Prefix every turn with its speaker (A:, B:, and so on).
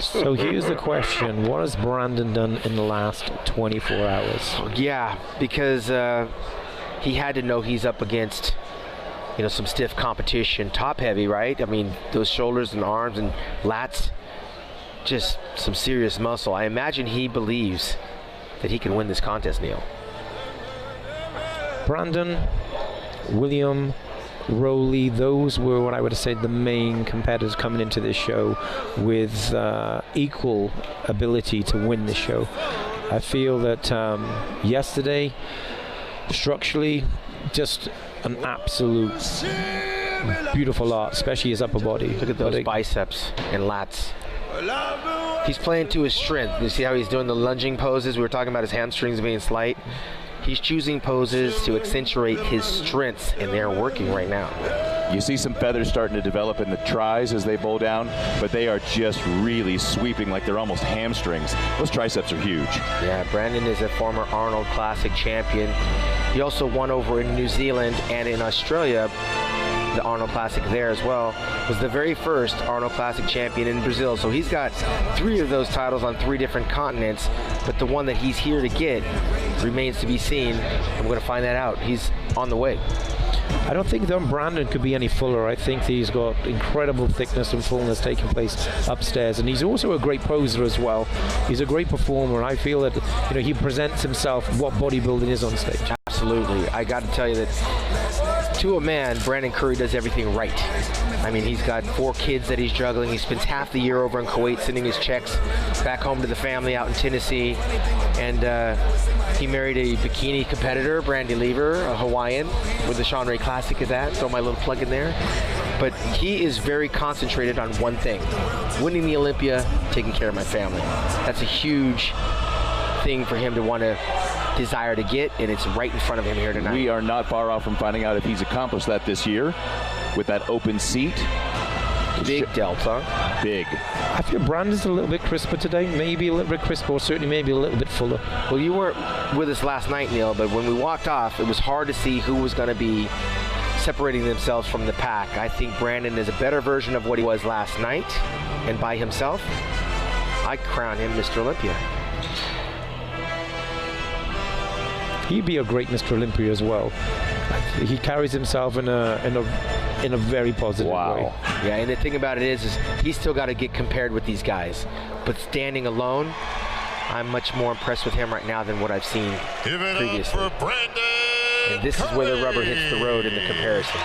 A: So here's the question. What has Brandon done in the last 24 hours?
B: Yeah, because he had to know he's up against, some stiff competition. Top heavy, right? I mean, those shoulders and arms and lats, just some serious muscle. I imagine he believes that he can win this contest, Neil.
A: Brandon, William, Rowley, those were what I would say the main competitors coming into this show with equal ability to win the show. I feel that yesterday, structurally, just an absolute beautiful art, especially his upper body.
B: Look at those biceps and lats. He's playing to his strength. You see how he's doing the lunging poses? We were talking about his hamstrings being slight. He's choosing poses to accentuate his strengths, and they're working right now.
C: You see some feathers starting to develop in the tris as they bowl down, but they are just really sweeping like they're almost hamstrings. Those triceps are huge.
B: Yeah, Brandon is a former Arnold Classic champion. He also won over in New Zealand and in Australia. The Arnold Classic there as well. Was the very first Arnold Classic champion in Brazil. So he's got 3 of those titles on 3 different continents, but the one that he's here to get remains to be seen. I'm going to find that out. He's on the way.
A: I don't think that Brandon could be any fuller. I think he's got incredible thickness and fullness taking place upstairs, and he's also a great poser as well. He's a great performer, and I feel that he presents himself what bodybuilding is on stage.
B: Absolutely. I got to tell you that to a man, Brandon Curry does everything right. I mean, he's got 4 kids that he's juggling. He spends half the year over in Kuwait sending his checks back home to the family out in Tennessee. And he married a bikini competitor, Brandy Lever, a Hawaiian, where the Sean Ray Classic is at. Throw my little plug in there. But he is very concentrated on one thing: winning the Olympia, taking care of my family. That's a huge thing for him to want to desire to get, and it's right in front of him here tonight.
C: We are not far off from finding out if he's accomplished that this year with that open seat.
B: Big delta.
C: Big.
A: I feel Brandon's a little bit crisper today, maybe a little bit crisper, or certainly maybe a little bit fuller.
B: Well, you weren't with us last night, Neil, but when we walked off, it was hard to see who was going to be separating themselves from the pack. I think Brandon is a better version of what he was last night, and by himself, I crown him Mr. Olympia.
A: He'd be a great Mr. Olympia as well. He carries himself in a very positive way.
B: Yeah, and the thing about it is he's still got to get compared with these guys. But standing alone, I'm much more impressed with him right now than what I've seen previously. And this is where the rubber hits the road in the comparisons.